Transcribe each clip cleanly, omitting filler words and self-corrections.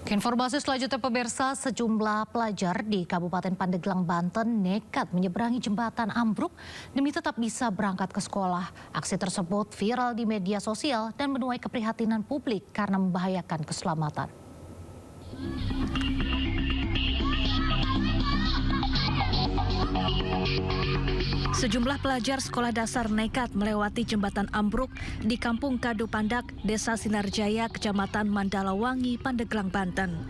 Informasi selanjutnya pemirsa, sejumlah pelajar di Kabupaten Pandeglang, Banten nekat menyeberangi jembatan ambruk demi tetap bisa berangkat ke sekolah. Aksi tersebut viral di media sosial dan menuai keprihatinan publik karena membahayakan keselamatan. Sejumlah pelajar sekolah dasar nekat melewati jembatan ambruk di Kampung Kadu Pandak, Desa Sinarjaya, Kecamatan Mandalawangi, Pandeglang, Banten.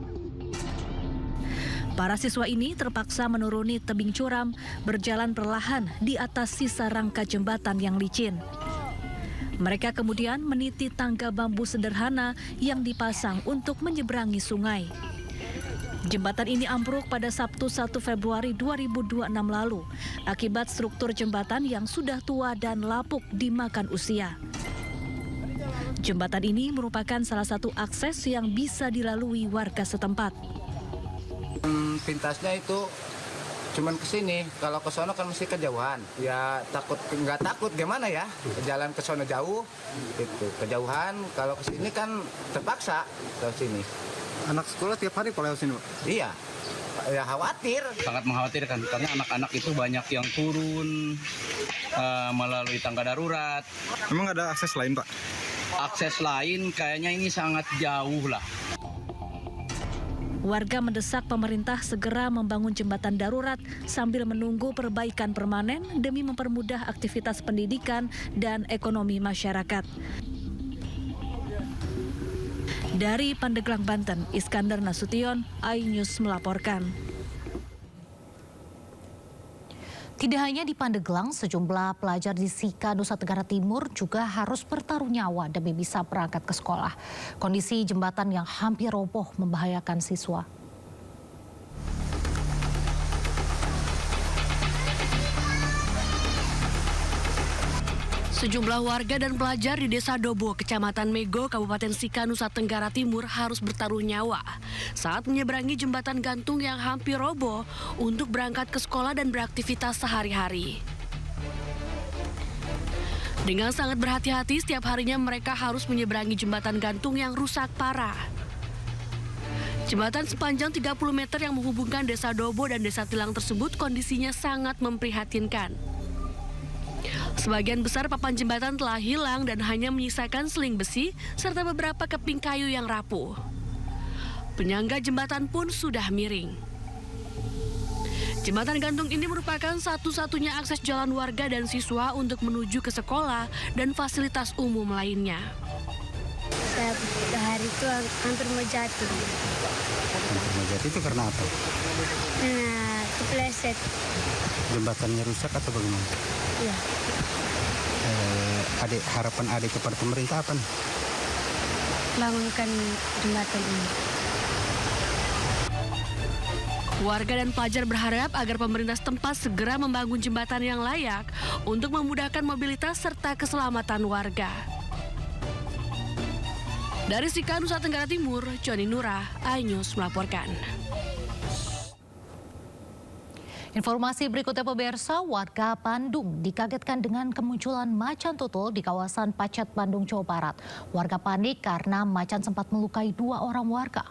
Para siswa ini terpaksa menuruni tebing curam, berjalan perlahan di atas sisa rangka jembatan yang licin. Mereka kemudian meniti tangga bambu sederhana yang dipasang untuk menyeberangi sungai. Jembatan ini ambruk pada Sabtu 1 Februari 2026 lalu akibat struktur jembatan yang sudah tua dan lapuk dimakan usia. Jembatan ini merupakan salah satu akses yang bisa dilalui warga setempat. Pintasnya itu cuman ke sini, kalau ke sono kan mesti kejauhan. Ya nggak takut gimana ya, jalan ke sono jauh, itu kejauhan. Kalau ke sini kan terpaksa ke sini. Anak sekolah tiap hari kalau lewat sini, Pak? Iya, ya khawatir. Sangat mengkhawatirkan karena anak-anak itu banyak yang turun melalui tangga darurat. Memang ada akses lain, Pak? Akses lain kayaknya ini sangat jauh lah. Warga mendesak pemerintah segera membangun jembatan darurat sambil menunggu perbaikan permanen demi mempermudah aktivitas pendidikan dan ekonomi masyarakat. Dari Pandeglang, Banten, Iskandar Nasution, iNews melaporkan. Tidak hanya di Pandeglang, sejumlah pelajar di Sika, Nusa Tenggara Timur juga harus bertaruh nyawa demi bisa berangkat ke sekolah. Kondisi jembatan yang hampir roboh membahayakan siswa. Sejumlah warga dan pelajar di Desa Dobo, Kecamatan Mego, Kabupaten Sika, Nusa Tenggara Timur harus bertaruh nyawa saat menyeberangi jembatan gantung yang hampir roboh untuk berangkat ke sekolah dan beraktivitas sehari-hari. Dengan sangat berhati-hati, setiap harinya mereka harus menyeberangi jembatan gantung yang rusak parah. Jembatan sepanjang 30 meter yang menghubungkan Desa Dobo dan Desa Tilang tersebut kondisinya sangat memprihatinkan. Sebagian besar papan jembatan telah hilang dan hanya menyisakan seling besi serta beberapa keping kayu yang rapuh. Penyangga jembatan pun sudah miring. Jembatan gantung ini merupakan satu-satunya akses jalan warga dan siswa untuk menuju ke sekolah dan fasilitas umum lainnya. Setiap hari itu hampir mau jatuh. Hampir mau jatuh itu karena apa? Nah, kepleset. Jembatannya rusak atau bagaimana? Iya. Harapan adik kepada pemerintah apa? Bangunkan jembatan ini. Warga dan pelajar berharap agar pemerintah setempat segera membangun jembatan yang layak untuk memudahkan mobilitas serta keselamatan warga. Dari Sika, Nusa Tenggara Timur, Joni Nurah, iNews melaporkan. Informasi berikutnya pemirsa, warga Bandung dikagetkan dengan kemunculan macan tutul di kawasan Pacet, Bandung, Jawa Barat. Warga panik karena macan sempat melukai 2 orang warga.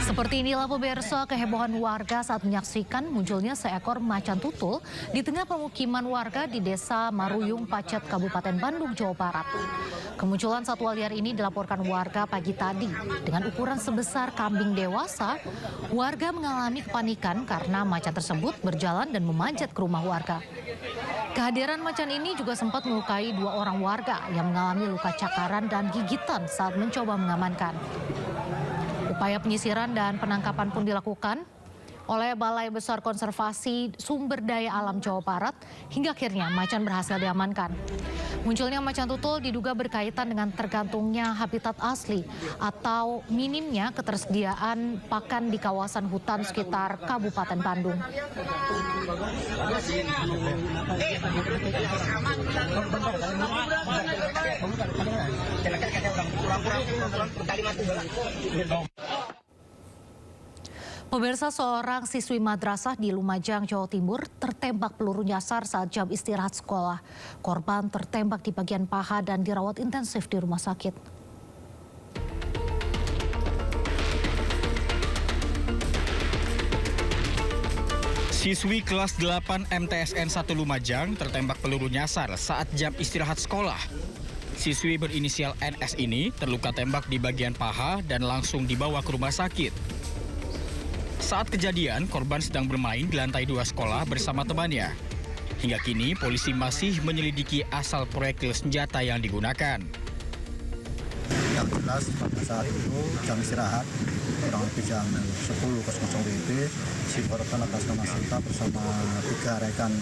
Seperti inilah pemirsa kehebohan warga saat menyaksikan munculnya seekor macan tutul di tengah pemukiman warga di Desa Maruyung, Pacet, Kabupaten Bandung, Jawa Barat. Kemunculan satwa liar ini dilaporkan warga pagi tadi. Dengan ukuran sebesar kambing dewasa, warga mengalami kepanikan karena macan tersebut berjalan dan memanjat ke rumah warga. Kehadiran macan ini juga sempat melukai 2 orang warga yang mengalami luka cakaran dan gigitan saat mencoba mengamankan. Upaya penyisiran dan penangkapan pun dilakukan oleh Balai Besar Konservasi Sumber Daya Alam Jawa Barat hingga akhirnya macan berhasil diamankan. Munculnya macan tutul diduga berkaitan dengan tergantungnya habitat asli atau minimnya ketersediaan pakan di kawasan hutan sekitar Kabupaten Bandung. Pemirsa, seorang siswi madrasah di Lumajang, Jawa Timur tertembak peluru nyasar saat jam istirahat sekolah. Korban tertembak di bagian paha dan dirawat intensif di rumah sakit. Siswi kelas 8 MTSN 1 Lumajang tertembak peluru nyasar saat jam istirahat sekolah. Siswi berinisial NS ini terluka tembak di bagian paha dan langsung dibawa ke rumah sakit. Saat kejadian, korban sedang bermain di lantai 2 sekolah bersama temannya. Hingga kini, polisi masih menyelidiki asal proyektil senjata yang digunakan. Yang jelas pada saat itu jam istirahat, kurang lebih jam 10.00 WIB, si korban atas nama Sinta bersama 3 rekan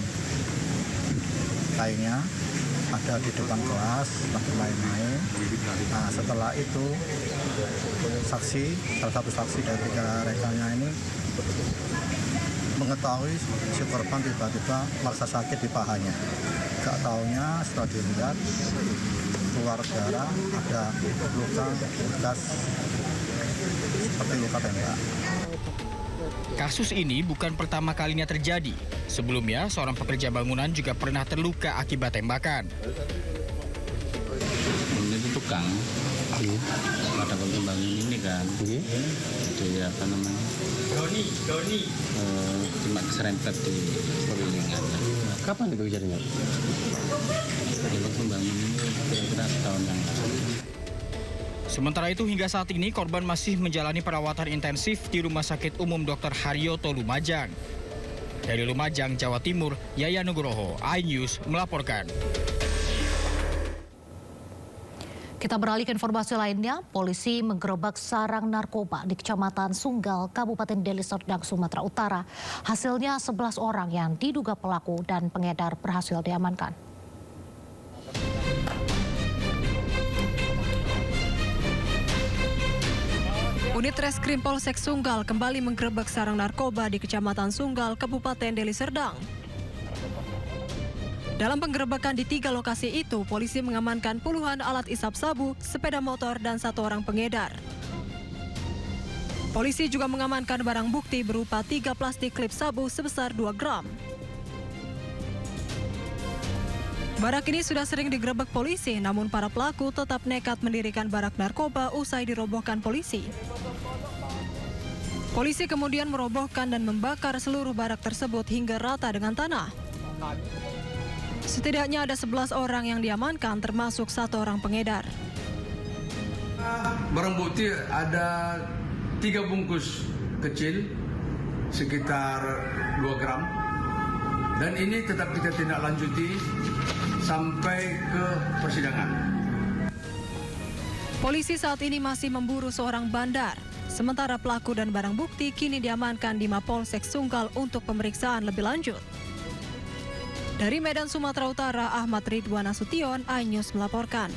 lainnya ada di depan kelas lagi main-main. Nah, setelah itu salah satu saksi dari 3 rekannya ini mengetahui si korban tiba-tiba merasa sakit di pahanya. Gak taunya setelah dilihat keluar darah, ada luka bekas seperti luka tembak. Kasus ini bukan pertama kalinya terjadi. Sebelumnya, seorang pekerja bangunan juga pernah terluka akibat tembakan. Itu tukang, ada bangun ini kan, itu ya apa namanya, cuma keserempet di pewilingan. Kapan itu kejadiannya? Untuk pembangun ini kira-kira setahun yang lalu. Sementara itu, hingga saat ini korban masih menjalani perawatan intensif di Rumah Sakit Umum Dr. Haryoto Lumajang. Dari Lumajang, Jawa Timur, Yaya Nugroho, iNews melaporkan. Kita beralih ke informasi lainnya, polisi menggerebek sarang narkoba di Kecamatan Sunggal, Kabupaten Deli Serdang, Sumatera Utara. Hasilnya 11 orang yang diduga pelaku dan pengedar berhasil diamankan. Unit Reskrim Polsek Sunggal kembali menggerebek sarang narkoba di Kecamatan Sunggal, Kabupaten Deli Serdang. Dalam penggerebekan di 3 lokasi itu, polisi mengamankan puluhan alat isap sabu, sepeda motor, dan 1 orang pengedar. Polisi juga mengamankan barang bukti berupa 3 plastik klip sabu sebesar 2 gram. Barak ini sudah sering digerebek polisi, namun para pelaku tetap nekat mendirikan barak narkoba usai dirobohkan polisi. Polisi kemudian merobohkan dan membakar seluruh barak tersebut hingga rata dengan tanah. Setidaknya ada 11 orang yang diamankan, termasuk 1 orang pengedar. Barang bukti ada 3 bungkus kecil, sekitar 2 gram. Dan ini tetap kita tindak lanjuti sampai ke persidangan. Polisi saat ini masih memburu seorang bandar. Sementara pelaku dan barang bukti kini diamankan di Mapolsek Sunggal untuk pemeriksaan lebih lanjut. Dari Medan, Sumatera Utara, Ahmad Ridwan Nasution, iNews melaporkan.